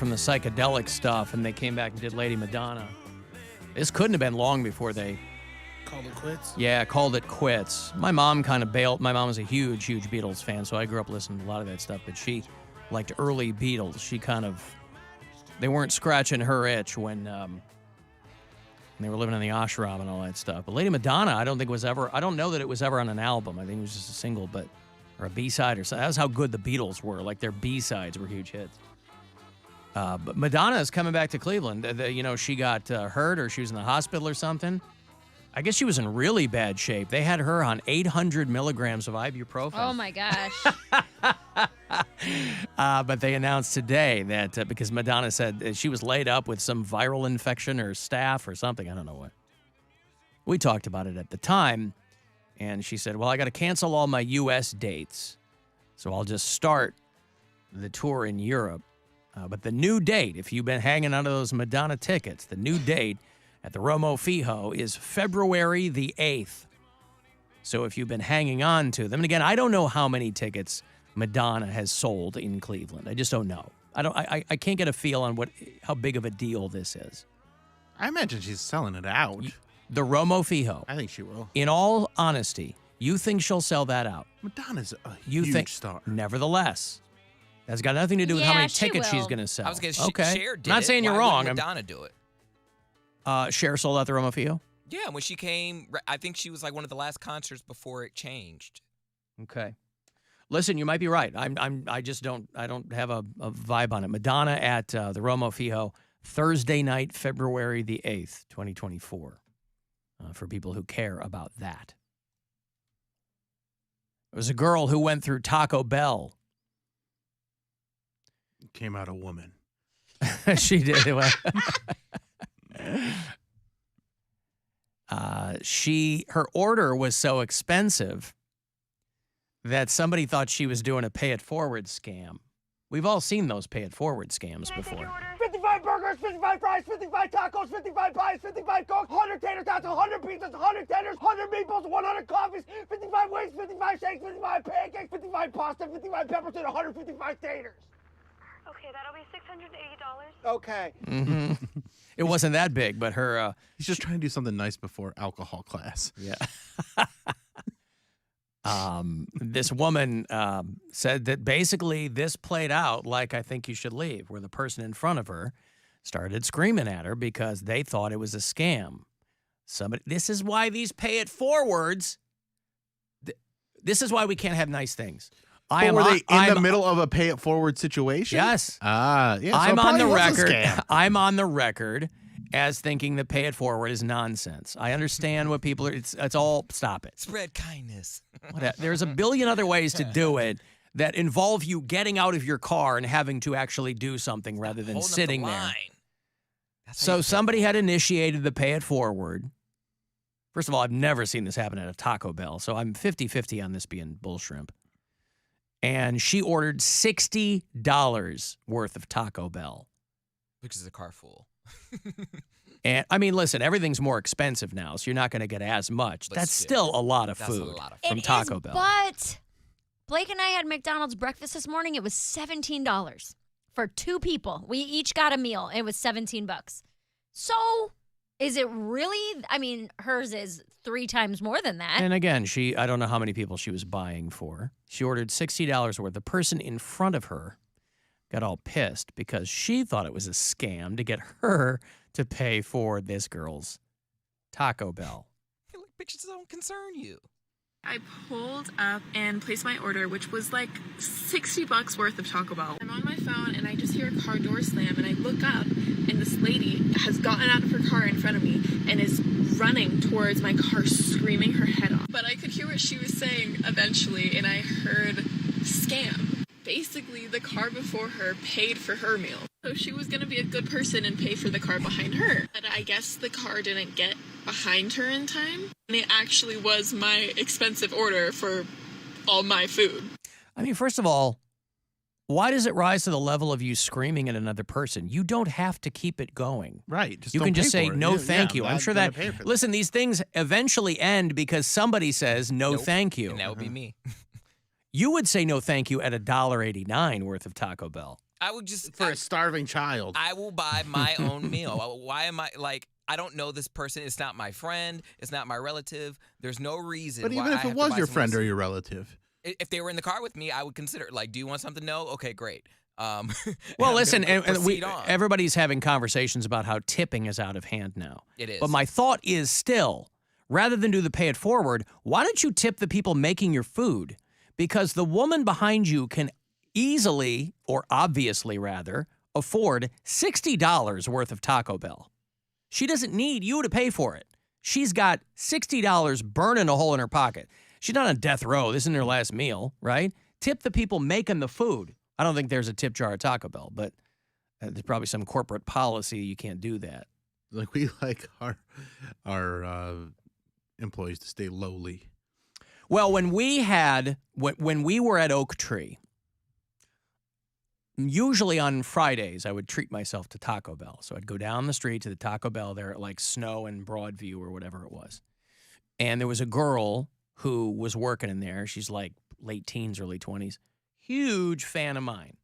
from the psychedelic stuff, and they came back and did Lady Madonna. This couldn't have been long before they called it quits. Yeah, called it quits. My mom kind of bailed. My mom was a huge Beatles fan, so I grew up listening to a lot of that stuff. But she liked early Beatles. She they weren't scratching her itch when they were living in the ashram and all that stuff. But Lady Madonna, I don't know that it was ever on an album. I think it was just a single, or a B-side or something. That was how good the Beatles were. Like, their B-sides were huge hits. But Madonna is coming back to Cleveland. She got hurt, or she was in the hospital or something. I guess she was in really bad shape. They had her on 800 milligrams of ibuprofen. Oh, my gosh. But they announced today that because Madonna said she was laid up with some viral infection or staph or something. I don't know what. We talked about it at the time, and she said, well, I got to cancel all my U.S. dates, so I'll just start the tour in Europe. But the new date, if you've been hanging onto those Madonna tickets, the new date at the Romo Fijo is February the 8th. So if you've been hanging on to them, and again, I don't know how many tickets Madonna has sold in Cleveland. I just don't know. I can't get a feel on how big of a deal this is. I imagine she's selling it out. The Romo Fijo. I think she will. In all honesty, you think she'll sell that out? Madonna's a huge star. Nevertheless, that's got nothing to do with how many tickets she's going to sell. I was going to okay. Cher did Not saying you're wrong. Madonna do it. Cher sold out the Romo Fijo? Yeah, when she came, I think she was like one of the last concerts before it changed. Okay. Listen, you might be right. I don't have a vibe on it. Madonna at the Romo Fijo, Thursday night, February the 8th, 2024. For people who care about that. There was a girl who went through Taco Bell. Came out a woman. She did. Her order was so expensive that somebody thought she was doing a pay-it-forward scam. We've all seen those pay-it-forward scams before. 55 burgers, 55 fries, 55 tacos, 55 pies, 55 cokes, 100 tater tots, 100 pizzas, 100 tenders, 100 meatballs, 100 coffees, 55 wings, 55 shakes, 55 pancakes, 55 pasta, 55 peppers, and 155 taters. Okay, that'll be $680. Okay. Mm-hmm. It wasn't that big, but her... He's just trying to do something nice before alcohol class. Yeah. This woman said that basically this played out like I Think You Should Leave, where the person in front of her started screaming at her because they thought it was a scam. This is why these pay-it-forwards... This is why we can't have nice things. Were they in the middle of a pay-it-forward situation? Yes. Yeah. So I'm on the record. I'm on the record as thinking that pay-it-forward is nonsense. I understand what people are. It's all. Stop it. Spread kindness. There's a billion other ways to do it that involve you getting out of your car and having to actually do something rather than sitting there. So somebody had initiated the pay-it-forward. First of all, I've never seen this happen at a Taco Bell, so I'm 50-50 on this being bull shrimp. And she ordered $60 worth of Taco Bell. Which is a car full. And I mean, listen, everything's more expensive now, so you're not going to get as much. But that's still a lot of food from Taco Bell. But Blake and I had McDonald's breakfast this morning. It was $17 for two people. We each got a meal. It was $17. So is it really? I mean, hers is 3 times more than that. And again, I don't know how many people she was buying for. She ordered $60 worth. The person in front of her got all pissed because she thought it was a scam to get her to pay for this girl's Taco Bell. I feel like bitches don't concern you. I pulled up and placed my order, which was like $60 worth of Taco Bell. I'm on my phone and I just hear a car door slam and I look up and this lady has gotten out of her car in front of me and is running towards my car screaming her head off. But I could hear what she was saying eventually and I heard scam. Basically, the car before her paid for her meal. So she was going to be a good person and pay for the car behind her. But I guess the car didn't get behind her in time. And it actually was my expensive order for all my food. I mean, first of all, why does it rise to the level of you screaming at another person? You don't have to keep it going. Right. Just you don't can just pay say, for it. no, Yeah, thank you. I'm sure that, listen, these things eventually end because somebody says, no, thank you. And that would be me. You would say no thank you at $1.89 worth of Taco Bell. I would just For a starving child. I will buy my own meal. Why am I like? I don't know this person. It's not my friend. It's not my relative. There's no reason. But why even I if have it to was buy your someone friend or else- your relative. if they were in the car with me, I would consider like, do you want something? No. Okay, great. Well, I'm listen, gonna and proceed on. everybody's having conversations about how tipping is out of hand now. It is. But my thought is still, rather than do the pay it forward, why don't you tip the people making your food? Because the woman behind you can easily, or obviously rather, afford $60 worth of Taco Bell. She doesn't need you to pay for it. She's got $60 burning a hole in her pocket. She's not on death row. This isn't her last meal, right? Tip the people making the food. I don't think there's a tip jar at Taco Bell, but there's probably some corporate policy you can't do that. Like we like our employees to stay lowly. Well, when we were at Oak Tree, usually on Fridays, I would treat myself to Taco Bell. So I'd go down the street to the Taco Bell there at like Snow and Broadview or whatever it was. And there was a girl who was working in there. She's like late teens, early 20s. Huge fan of mine.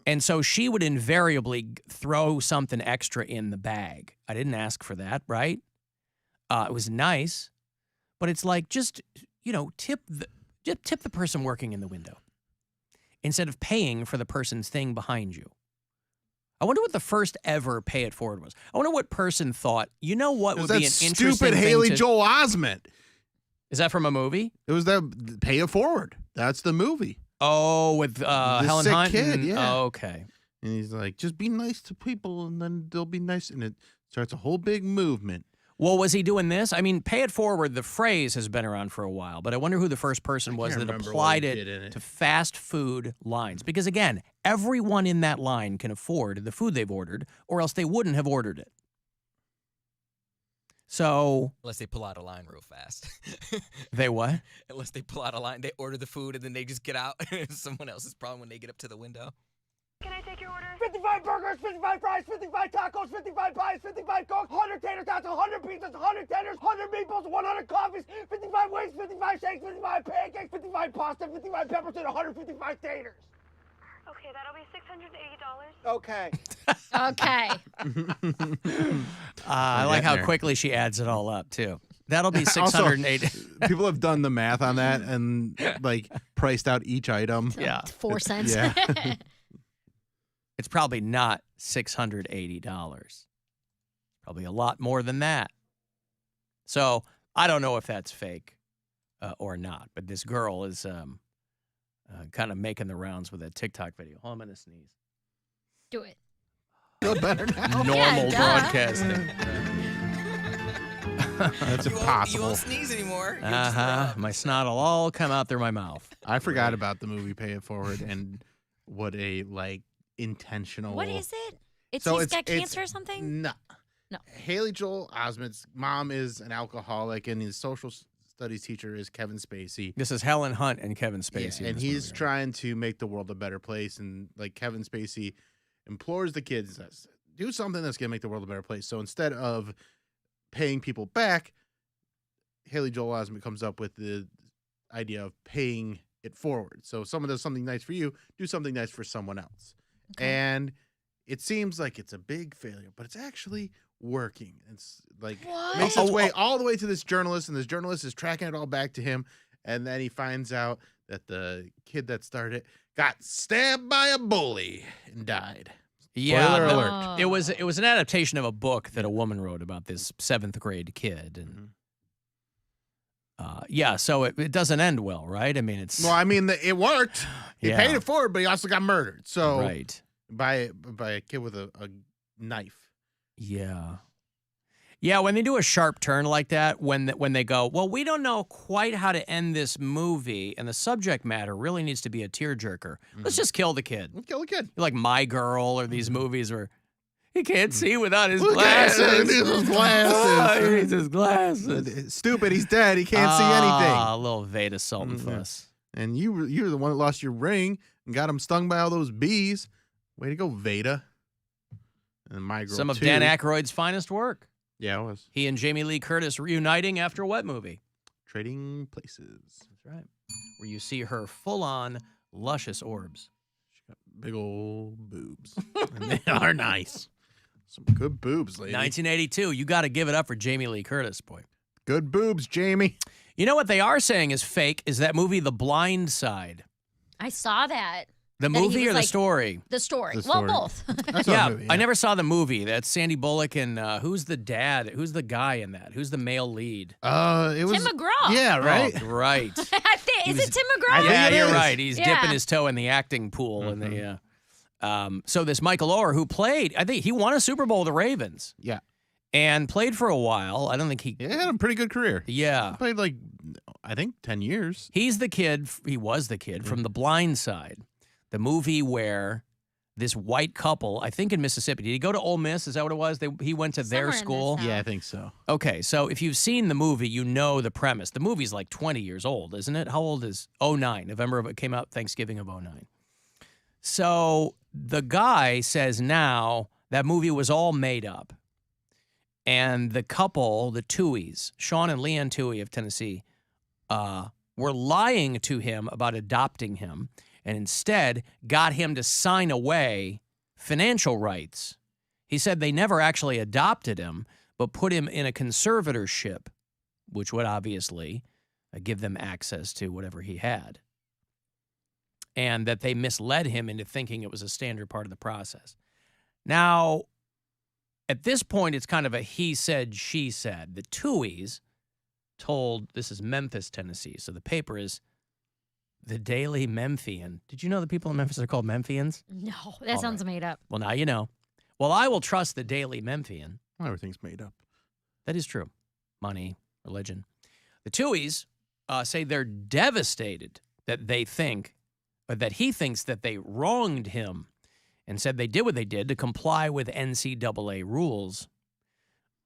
And so she would invariably throw something extra in the bag. I didn't ask for that, right? It was nice, but it's like just, tip the person working in the window instead of paying for the person's thing behind you. I wonder what the first ever pay it forward was. I wonder what person thought, you know what would be an interesting stupid thing Haley to... Joel Osment. Is that from a movie? It was the Pay It Forward. That's the movie. Oh, with Helen sick Hunt? kid, yeah. Oh, okay. And he's like, just be nice to people and then they'll be nice. And it starts a whole big movement. Well, was he doing this? I mean, pay it forward, the phrase has been around for a while, but I wonder who the first person was that applied it to fast food lines. Because again, everyone in that line can afford the food they've ordered, or else they wouldn't have ordered it. So... Unless they pull out a line real fast. They what? Unless they pull out a line, they order the food, and then they just get out. It's someone else's problem when they get up to the window. Can I take your order? 55 burgers, 55 fries, 55 tacos, 55 pies, 55 Coke, 100 tater tots, 100 pizzas, 100 tenders, 100 meatballs, 100 coffees, 55 wings, 55 shakes, 55 pancakes, 55 pasta, 55 peppers, and 155 taters. Okay, that'll be $680. Okay. Okay. I like how there. quickly she adds it all up, too. That'll be Also, $680. people have done the math on that and like priced out each item. Yeah. 4 cents. Yeah. It's probably not $680. Probably a lot more than that. So I don't know if that's fake or not, but this girl is kind of making the rounds with that TikTok video. Oh, I'm going to sneeze. Do it. Feel better now. Normal duh. broadcasting. That's You impossible. won't sneeze anymore. You'll just My snot will all come out through my mouth. I forgot about the movie Pay It Forward and what a intentional. What is it? He's got cancer or something? No. No. Haley Joel Osment's mom is an alcoholic, and his social studies teacher is Kevin Spacey. This is Helen Hunt and Kevin Spacey. Yeah, in and this he's movie, right? trying to make the world a better place. And like Kevin Spacey implores the kids, do something that's going to make the world a better place. So instead of paying people back, Haley Joel Osment comes up with the idea of paying it forward. So if someone does something nice for you, do something nice for someone else. Okay. And it seems like it's a big failure, but it's actually working. It's like What? makes its way all the way to this journalist, and this journalist is tracking it all back to him. And then he finds out that the kid that started it got stabbed by a bully and died. Yeah, Spoiler the- alert. it was an adaptation of a book that a woman wrote about this 7th grade kid, and so it doesn't end well, right? I mean, it's Well, I mean, it worked. He Yeah. paid it forward, but he also got murdered. So right. by a kid with a knife. Yeah. Yeah, when they do a sharp turn like that, when they go, well, we don't know quite how to end this movie, and the subject matter really needs to be a tearjerker. Let's just kill the kid. Kill a kid. Like My Girl or these movies where he can't see without his Look at glasses. him, he needs his glasses. Oh, he needs his glasses. Stupid, he's dead. He can't see anything. Ah, a little Veda salt and fuss. And you're the one that lost your ring and got him stung by all those bees. Way to go, Veda. And My Girl Some of too. Dan Aykroyd's finest work. Yeah, it was. He and Jamie Lee Curtis reuniting after what movie? Trading Places. That's right. Where you see her full-on luscious orbs. She got big old boobs. And they are nice. Some good boobs, lady. 1982. You got to give it up for Jamie Lee Curtis, boy. Good boobs, Jamie. You know what they are saying is fake is that movie The Blind Side. I saw that. The That he movie was or the like- story? The story. The Well, story. both. I saw Yeah, the movie, I never saw the movie. That's Sandy Bullock and who's the dad? Who's the guy in that? Who's the male lead? It was Tim McGraw. Yeah, right. Oh, right. I think, is was- it Tim McGraw? Yeah, it you're is. right. He's Yeah. dipping his toe in the acting pool. And so this Michael Oher, who played, I think he won a Super Bowl with the Ravens Yeah. and played for a while. I don't think he. He had a pretty good career. Yeah. He played like, I think 10 years. He was the kid from The Blind Side, the movie where this white couple, I think in Mississippi, did he go to Ole Miss? Is that what it was? He went to their Somewhere in school. this, Yeah, I think so. Okay, so if you've seen the movie, you know the premise. The movie's like 20 years old, isn't it? How old is 09? November of it came out Thanksgiving of 09. So the guy says now that movie was all made up. And the couple, the Tuohys, Sean and Leanne Tuohy of Tennessee, were lying to him about adopting him and instead got him to sign away financial rights. He said they never actually adopted him, but put him in a conservatorship, which would obviously give them access to whatever he had. And that they misled him into thinking it was a standard part of the process. Now, at this point, it's kind of a he said, she said. The Tuohys told, this is Memphis, Tennessee, so the paper is the Daily Memphian. Did you know the people in Memphis are called Memphians? No, that sounds made up. Well, now you know. Well, I will trust the Daily Memphian. Well, everything's made up. That is true. Money, religion. The Tuohys say they're devastated that they think, or that he thinks that they wronged him and said they did what they did to comply with NCAA rules.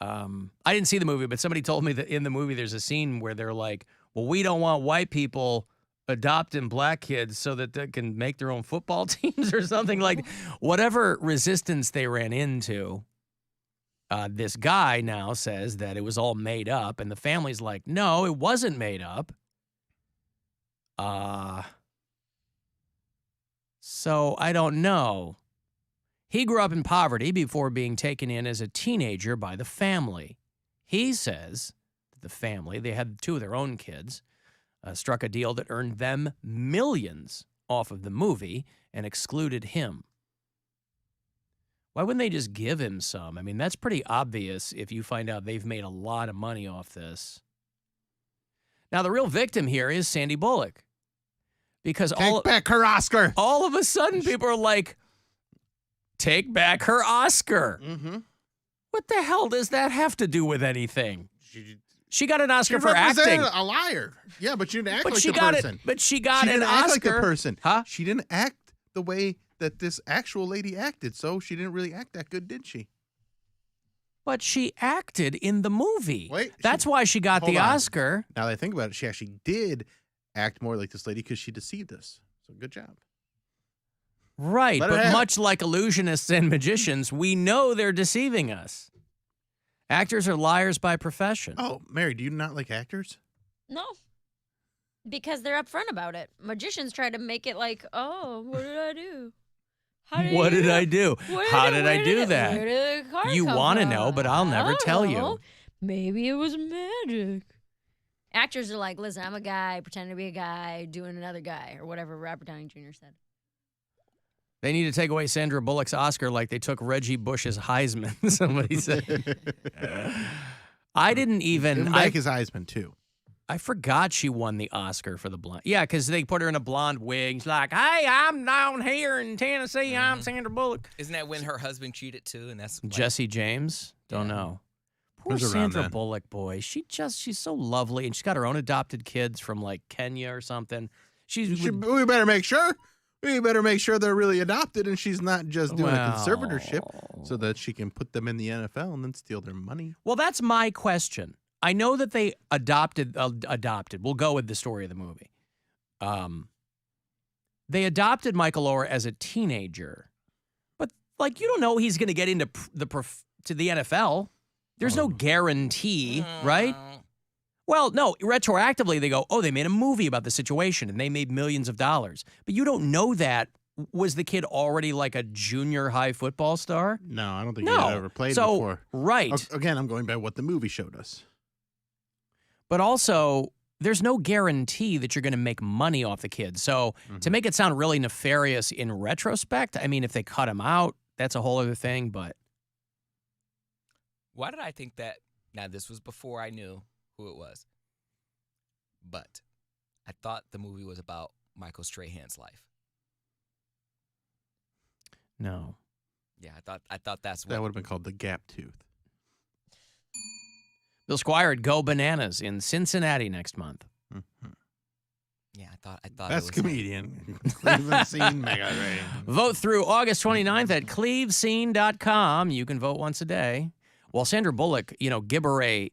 I didn't see the movie, but somebody told me that in the movie there's a scene where they're like, well, we don't want white people adopting black kids so that they can make their own football teams or something. Like whatever resistance they ran into, this guy now says that it was all made up, and the family's like, no, it wasn't made up. So I don't know. He grew up in poverty before being taken in as a teenager by the family. He says that the family, they had two of their own kids, struck a deal that earned them millions off of the movie and excluded him. Why wouldn't they just give him some? I mean, that's pretty obvious if you find out they've made a lot of money off this. Now, the real victim here is Sandy Bullock. Because Take back her Oscar. all of a sudden people are like, take back her Oscar. Mm-hmm. What the hell does that have to do with anything? She got an Oscar She for acting. represented a liar. Yeah, but she didn't act But like she the got person. it. But she got She an didn't act like the Oscar. person. Huh? She didn't act the way that this actual lady acted, so she didn't really act that good, did she? But she acted in the movie. Wait, That's why she got hold the on. Oscar. Now that I think about it, she actually did act more like this lady because she deceived us. So good job. Right, Let her but have it. much like illusionists and magicians, we know they're deceiving us. Actors are liars by profession. Oh, Mary, do you not like actors? No. Because they're upfront about it. Magicians try to make it like, oh, what did I do? How What you did know? I do? Where How did I do that? Where did the card You come wanna from? know, but I'll never I don't tell you. know. Maybe it was magic. Actors are like, listen, I'm a guy, pretending to be a guy, doing another guy, or whatever Robert Downey Jr. said. They need to take away Sandra Bullock's Oscar like they took Reggie Bush's Heisman, somebody said. I didn't even. Give him back his Heisman, too. I forgot she won the Oscar for the blonde. Yeah, because they put her in a blonde wig. She's like, hey, I'm down here in Tennessee. I'm Sandra Bullock. Isn't that when her husband cheated too? And that's like, Jesse James? Don't Yeah. know. Poor Who's around Sandra then? Bullock, boy. She's so lovely. And she's got her own adopted kids from like Kenya or something. We better make sure. We better make sure they're really adopted and she's not just doing a conservatorship so that she can put them in the NFL and then steal their money. Well, that's my question. I know that they adopted. We'll go with the story of the movie. They adopted Michael Oher as a teenager, but like you don't know he's going to get into to the NFL. There's no guarantee, right? Well, no. Retroactively, they go, oh, they made a movie about the situation and they made millions of dollars, but you don't know that was the kid already like a junior high football star? No, I don't think No. he had ever played So, before. right. Again, I'm going by what the movie showed us. But also, there's no guarantee that you're going to make money off the kid. So to make it sound really nefarious in retrospect, I mean, if they cut him out, that's a whole other thing. But Why did I think that? Now, this was before I knew who it was. But I thought the movie was about Michael Strahan's life. no. Yeah, I thought that's what. That would have been called the Gap Tooth. Bill Squire at Go Bananas in Cincinnati next month. Yeah, I thought. Best it was comedian. Cleveland Scene Mega Ray. Vote through August 29th at clevescene.com. You can vote once a day. While Sandra Bullock, Gabourey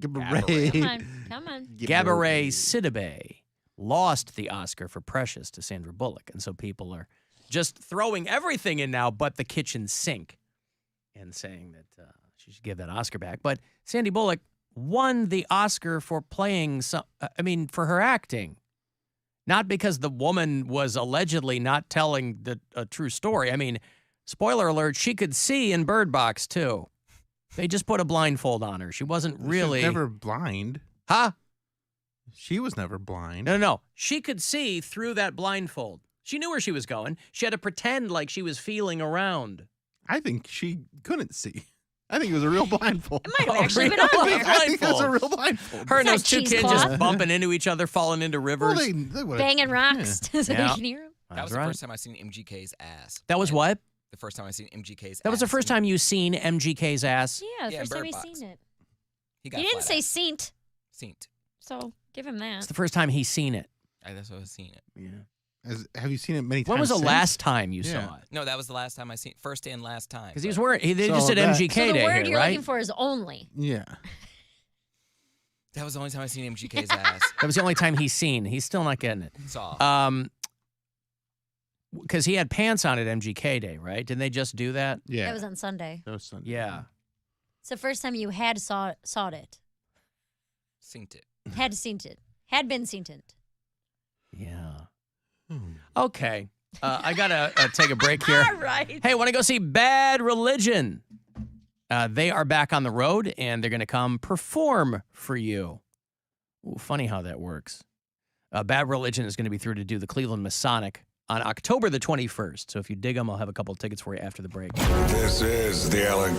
Come on. Gabourey Sidibe lost the Oscar for Precious to Sandra Bullock. And so people are just throwing everything in now but the kitchen sink and saying that she should give that Oscar back. But Sandy Bullock won the Oscar for playing for her acting. Not because the woman was allegedly not telling a true story. I mean, spoiler alert, she could see in Bird Box too. They just put a blindfold on her. She wasn't really... She was never blind. Huh? She was never blind. No. She could see through that blindfold. She knew where she was going. She had to pretend like she was feeling around. I think she couldn't see. I think it was a real blindfold. It might have actually been real on there. I think it was a real blindfold. Her and It's those not two kids cheesecloth. just bumping into each other, falling into rivers. Well, they would've- Banging rocks so Yeah. you can hear him. That was That's right. the first time I seen MGK's ass. That was And what? The first time I seen MGK's. That was the ass. first time you seen MGK's ass? Yeah, the Yeah, first time Bird he's Box. seen it. He got He didn't flat say ass. saint, Saint. so give him that. It's the first time he's seen it. That's what I was seeing it. Yeah. Have you seen it many times? When was the since? last time you Yeah. saw it? No, that was the last time I seen. First and last time. Because he was but wearing. They just So did that- MGK So the Day word here, you're right? looking for is only. Yeah. That was the only time I seen MGK's ass. That was the only time he's seen. He's still not getting it. Saw. Because he had pants on at MGK Day, right? Didn't they just do that? Yeah. That was on Sunday. That was Sunday. Yeah. It's the first time you had saw it. Synced it. Had seen it. Had been seen it. Yeah. Hmm. Okay. I got to take a break here. All right. Hey, want to go see Bad Religion? They are back on the road, and they're going to come perform for you. Ooh, funny how that works. Bad Religion is going to be through to do the Cleveland Masonic on October the 21st. So if you dig them, I'll have a couple of tickets for you after the break. This is the Alan